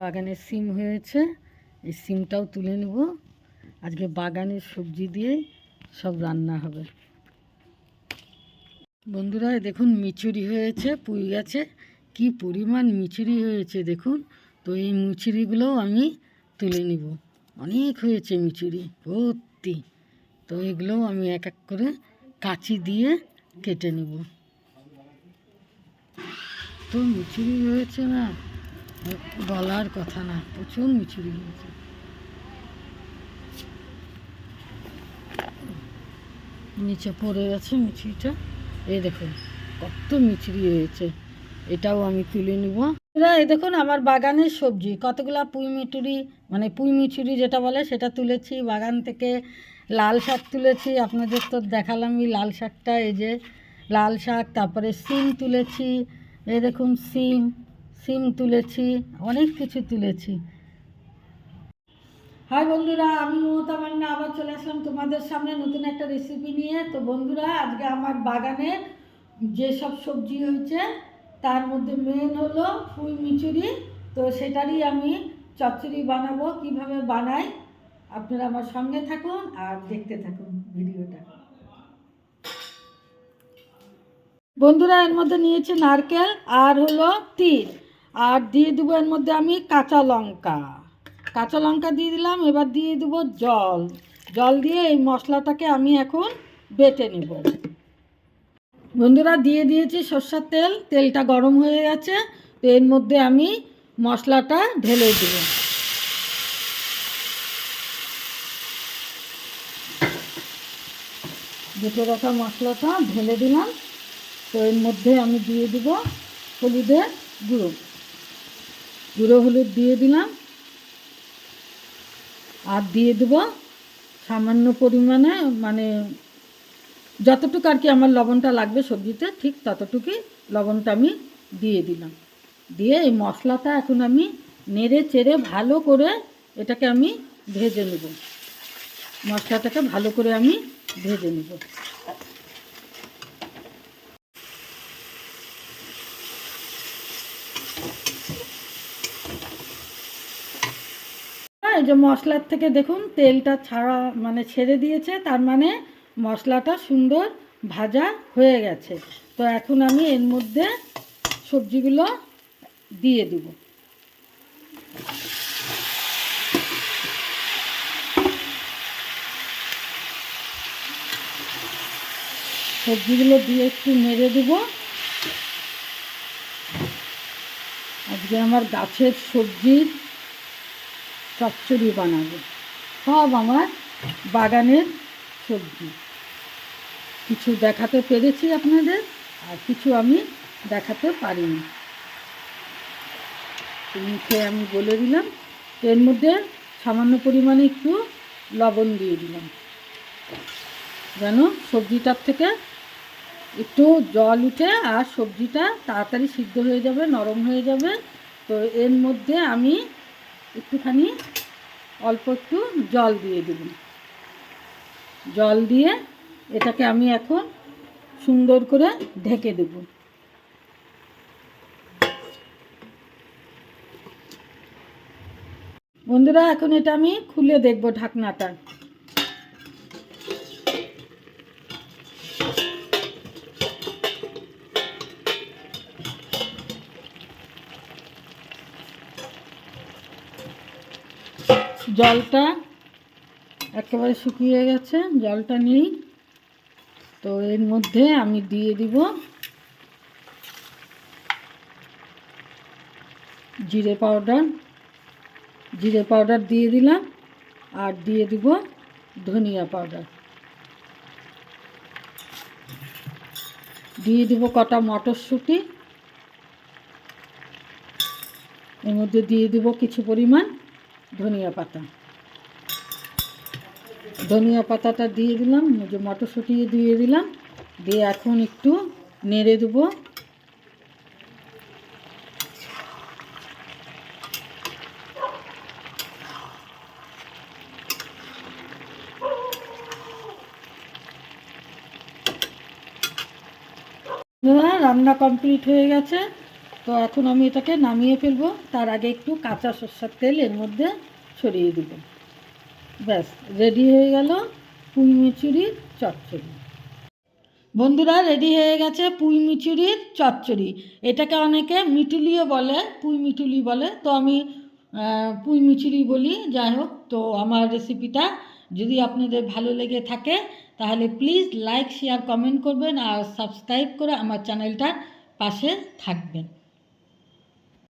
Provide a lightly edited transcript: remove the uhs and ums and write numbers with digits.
বাগানের সিম হয়েছে, এই সিমটাও তুলে নেব। আজকে বাগানের সবজি দিয়ে সব রান্না হবে। বন্ধুরা দেখুন মিচুরি হয়েছে পুঁই গাছে, কি পরিমাণ মিচুরি হয়েছে দেখুন। তো এই মিচুরিগুলোও আমি তুলে নিব। অনেক হয়েছে মিচুরি ভর্তি। তো এগুলোও আমি এক এক করে কাঁচি দিয়ে কেটে নেব। তো মিচুরি হয়েছে না, বলার কথা না, প্রচুর মিচুরি হয়েছে। নিচে পড়ে গেছে মিচুরিটা, এই দেখুন কত মিচুরি হয়েছে। এটাও আমি তুলে নিব। এই দেখুন আমার বাগানের সবজি কতগুলা পুঁই মিচুরি যেটা বলে সেটা তুলেছি বাগান থেকে। লাল শাক তুলেছি, আপনাদের তো দেখালামই লাল শাকটা। এই যে লাল শাক, তারপরে সিম তুলেছি, এই দেখুন সিম তুলেছি, অনেক কিছু তুলেছি। হাই বন্ধুরা, আমি মমতা মান্না আবার চলে আসলাম তোমাদের সামনে নতুন একটা রেসিপি নিয়ে। তো বন্ধুরা আজকে আমার বাগানে যেসব সবজি হয়েছে তার মধ্যে মেন হলো পুঁই মিচুরি। তো সেটারই আমি চচ্চড়ি বানাবো। কিভাবে বানাই আপনারা আমার সঙ্গে থাকুন আর দেখতে থাকুন ভিডিওটা। বন্ধুরা এর মধ্যে নিয়েছি নারকেল আর হলো তিল, আর দিয়ে দেবো এর মধ্যে আমি কাঁচা লঙ্কা দিয়ে দিলাম। এবার দিয়ে দেবো জল দিয়ে এই মশলাটাকে আমি এখন বেটে নেব। বন্ধুরা দিয়ে দিয়েছি সরষের তেলটা গরম হয়ে গেছে। তো এর মধ্যে আমি মশলাটা ঢেলে দেব। বেটে রাখা মশলাটা ঢেলে দিলাম। তো এর মধ্যে আমি দিয়ে দেব হলুদের গুঁড়ো হলুদ দিয়ে দিলাম। আর দিয়ে দেব সামান্য পরিমাণে, মানে যতটুকু আর কি আমার লবণটা লাগবে সবজিতে ঠিক ততটুকুই লবণটা আমি দিয়ে দিলাম। দিয়ে এই মশলাটা এখন আমি নেড়ে চেড়ে ভালো করে এটাকে আমি ভেজে নেব। মশলাটাকে ভালো করে আমি ভেজে নেব। এই যে মশলার থেকে দেখুন তেলটা ছেড়ে দিয়েছে, তার মানে মশলাটা সুন্দর ভাজা হয়ে গেছে। তো এখন আমি এর মধ্যে সবজিগুলো দিয়ে দেব। সবজিগুলো দিয়ে একটু নেড়ে দেব। আজকে আমার গাছের সবজির চচ্চড়ি বানাবো। সব আমার বাগানের সবজি। কিছু দেখাতে পেরেছি আপনাদের, আর কিছু আমি দেখাতে পারিনি। মুখে আমি বলে দিলাম। এর মধ্যে সামান্য পরিমাণে একটু লবণ দিয়ে দিলাম, যেন সবজিটার থেকে একটু জল উঠে আর সবজিটা তাড়াতাড়ি সিদ্ধ হয়ে যাবে, নরম হয়ে যাবে। তো এর মধ্যে আমি একটুখানি অল্প একটু জল দিয়ে দেব। জল দিয়ে এটাকে আমি এখন সুন্দর করে ঢেকে দেব। বন্ধুরা এখন এটা আমি খুলে দেখব ঢাকনাটা। জলটা একেবারে শুকিয়ে গেছে, জলটা নেই। তো এর মধ্যে আমি দিয়ে দিব জিরে পাউডার দিয়ে দিলাম। আর দিয়ে দিব ধনিয়া পাউডার, দিয়ে দিব কটা মটরশুঁটি। এর মধ্যে দিয়ে দিব কিছু পরিমাণ ধনিয়া পাতাটা দিয়ে দিলাম, যে মটরশুঁটি দিয়ে দিলাম। দিয়ে এখন একটু নেড়ে দেবো। রান্না কমপ্লিট হয়ে গেছে। তো এখন আমি এটাকে নামিয়ে ফেলবো। তার আগে একটু কাঁচা সরষের তেল এর মধ্যে ছড়িয়ে দেব। ব্যাস রেডি হয়ে গেল পুঁই মিচুরির চচ্চড়ি। বন্ধুরা, রেডি হয়ে গেছে পুঁই মিচুরির চচ্চড়ি। এটাকে অনেকে মিটুলিও বলে, পুঁই মিটুলি বলে, তো আমি পুঁই মিচুরি বলি। যাই হোক, তো আমার রেসিপিটা যদি আপনাদের ভালো লেগে থাকে তাহলে প্লিজ লাইক শেয়ার কমেন্ট করবেন আর সাবস্ক্রাইব করে আমার চ্যানেলটার পাশে থাকবেন।